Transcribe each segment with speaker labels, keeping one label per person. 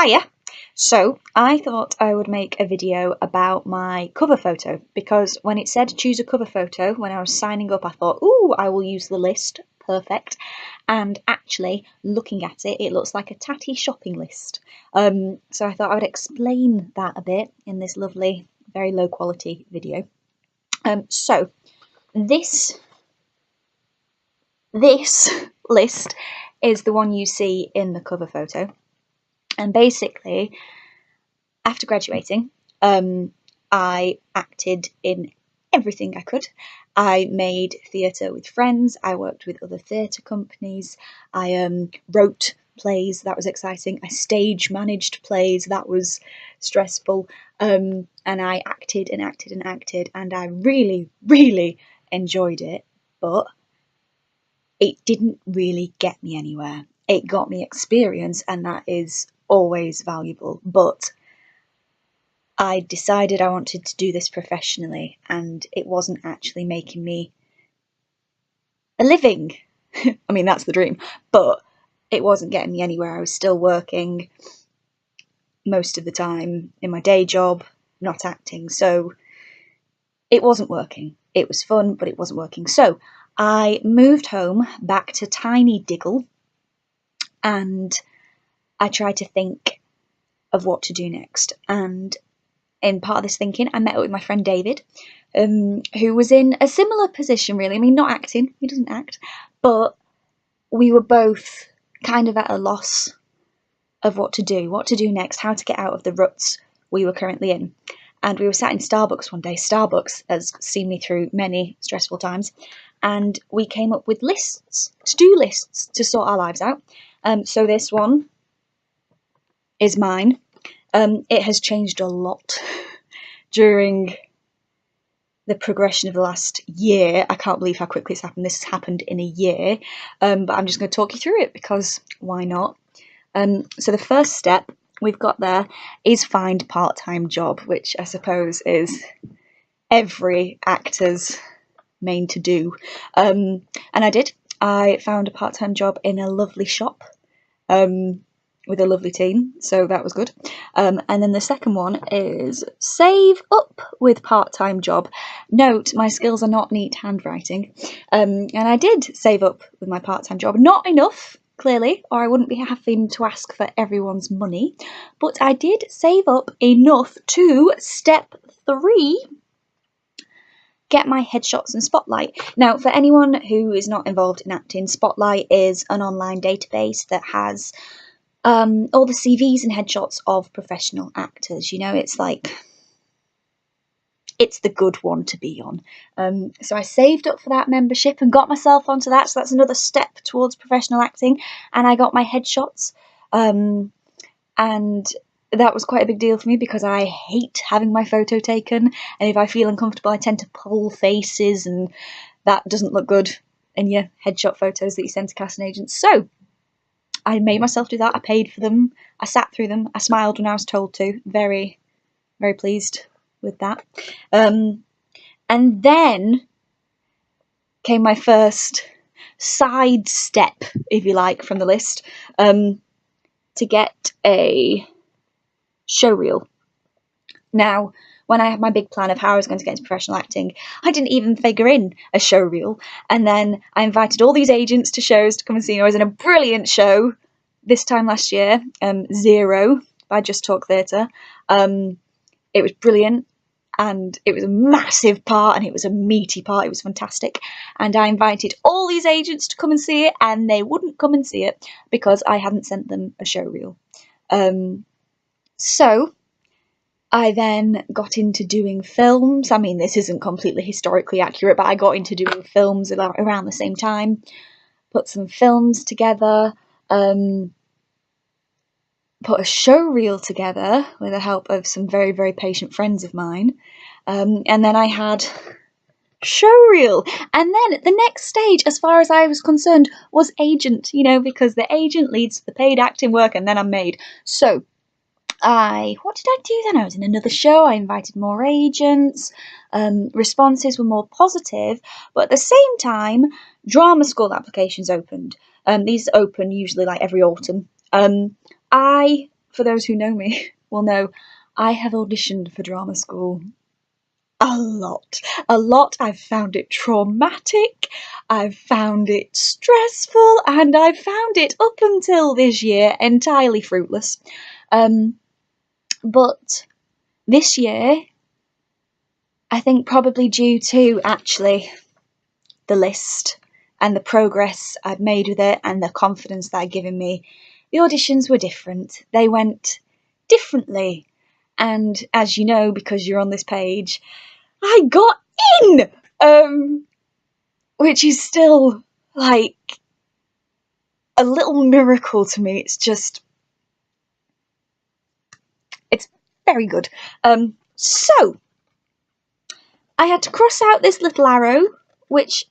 Speaker 1: Hiya! So I thought I would make a video about my cover photo, because when it said choose a cover photo when I was signing up, I thought, ooh, I will use the list, perfect. And actually looking at it, it looks like a tatty shopping list. So I thought I would explain that a bit in this lovely, very low quality video. So this list is the one you see in the cover photo. And basically, after graduating, I acted in everything I could. I made theatre with friends, I worked with other theatre companies, I wrote plays, that was exciting, I stage managed plays, that was stressful, and I acted and acted and acted, and I really, really enjoyed it, but it didn't really get me anywhere. It got me experience, and that is always valuable, but I decided I wanted to do this professionally, and it wasn't actually making me a living. I mean, that's the dream, but it wasn't getting me anywhere. I was still working most of the time in my day job, not acting, so it wasn't working. It was fun, but it wasn't working. So I moved home back to tiny Diggle, and I tried to think of what to do next. And in part of this thinking, I met up with my friend David, who was in a similar position, really. I mean, not acting, he doesn't act, but we were both kind of at a loss of what to do next, how to get out of the ruts we were currently in. And we were sat in Starbucks one day. Starbucks has seen me through many stressful times, and we came up with lists, to-do lists, to sort our lives out. So this one is mine. It has changed a lot during the progression of the last year. I can't believe how quickly it's happened. This has happened in a year, but I'm just going to talk you through it because why not? So the first step we've got there is find part-time job, which I suppose is every actor's main to-do. And I did. I found a part-time job in a lovely shop with a lovely team, so that was good. And then the second one is save up with part-time job. Note, my skills are not neat handwriting, and I did save up with my part-time job. Not enough, clearly, or I wouldn't be having to ask for everyone's money, but I did save up enough to step 3, get my headshots and Spotlight. Now, for anyone who is not involved in acting, Spotlight is an online database that has all the CVs and headshots of professional actors. You know, it's like, it's the good one to be on. So I saved up for that membership and got myself onto that, so that's another step towards professional acting, and I got my headshots, and that was quite a big deal for me because I hate having my photo taken, and if I feel uncomfortable I tend to pull faces, and that doesn't look good in your headshot photos that you send to casting agents. So I made myself do that. I paid for them. I sat through them. I smiled when I was told to. Very, very pleased with that. And then came my first side step, if you like, from the list, to get a show reel. Now, when I had my big plan of how I was going to get into professional acting, I didn't even figure in a show reel. And then I invited all these agents to shows to come and see me. I was in a brilliant show this time last year, Zero by Just Talk Theatre. It was brilliant, and it was a massive part, and it was a meaty part. It was fantastic. And I invited all these agents to come and see it, and they wouldn't come and see it because I hadn't sent them a show reel. So I then got into doing films. I mean, this isn't completely historically accurate, but I got into doing films around the same time, put some films together, put a show reel together with the help of some very, very patient friends of mine, and then I had show reel. And then the next stage, as far as I was concerned, was agent, you know, because the agent leads to the paid acting work, and then I'm made. So what did I do then? I was in another show, I invited more agents, responses were more positive, but at the same time, drama school applications opened. These open usually like every autumn. I for those who know me, will know I have auditioned for drama school a lot. I've found it traumatic, I've found it stressful, and I've found it, up until this year, entirely fruitless. But this year, I think probably due to actually the list and the progress I'd made with it and the confidence that had given me, the auditions were different. They went differently. And as you know, because you're on this page, I got in! Which is still, like, a little miracle to me. It's very good. So, I had to cross out this little arrow, which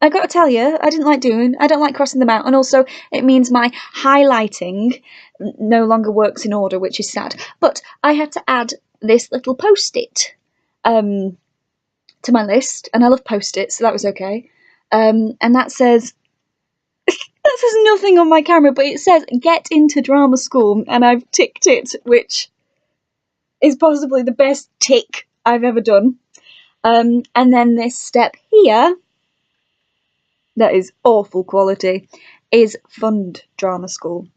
Speaker 1: I got to tell you, I didn't like doing. I don't like crossing them out, and also it means my highlighting no longer works in order, which is sad. But I had to add this little post-it to my list, and I love post-its, so that was okay. And that says nothing on my camera, but it says get into drama school, and I've ticked it, which is possibly the best tick I've ever done. And then this step here, that is awful quality, is fund drama school,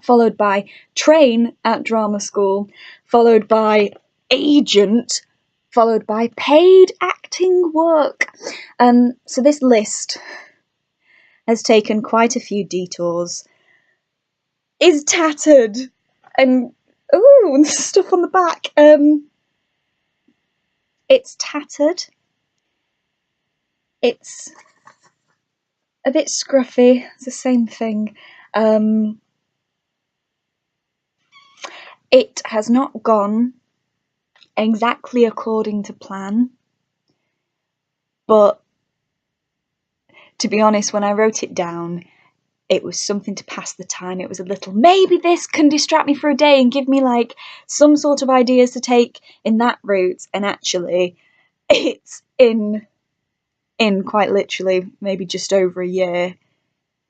Speaker 1: followed by train at drama school, followed by agent, followed by paid acting work. So this list has taken quite a few detours, is tattered, and ooh, stuff on the back. It's tattered. It's a bit scruffy. It's the same thing. It has not gone exactly according to plan, but to be honest, when I wrote it down, it was something to pass the time. It was a little, maybe this can distract me for a day and give me like some sort of ideas to take in that route. And actually, it's in quite literally maybe just over a year,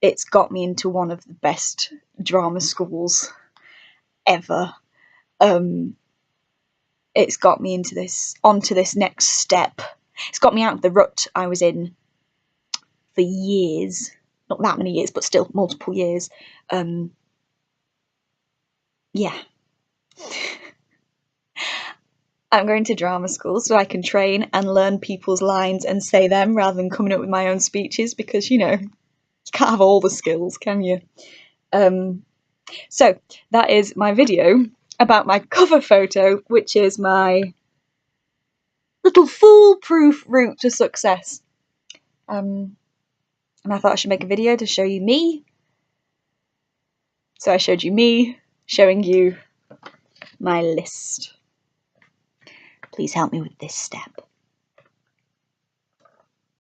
Speaker 1: it's got me into one of the best drama schools ever. It's got me onto this next step. It's got me out of the rut I was in for years. Not that many years, but still multiple years. Yeah. I'm going to drama school so I can train and learn people's lines and say them rather than coming up with my own speeches, because, you can't have all the skills, can you? So that is my video about my cover photo, which is my little foolproof route to success. And I thought I should make a video to show you me. So I showed you me, showing you my list. Please help me with this step.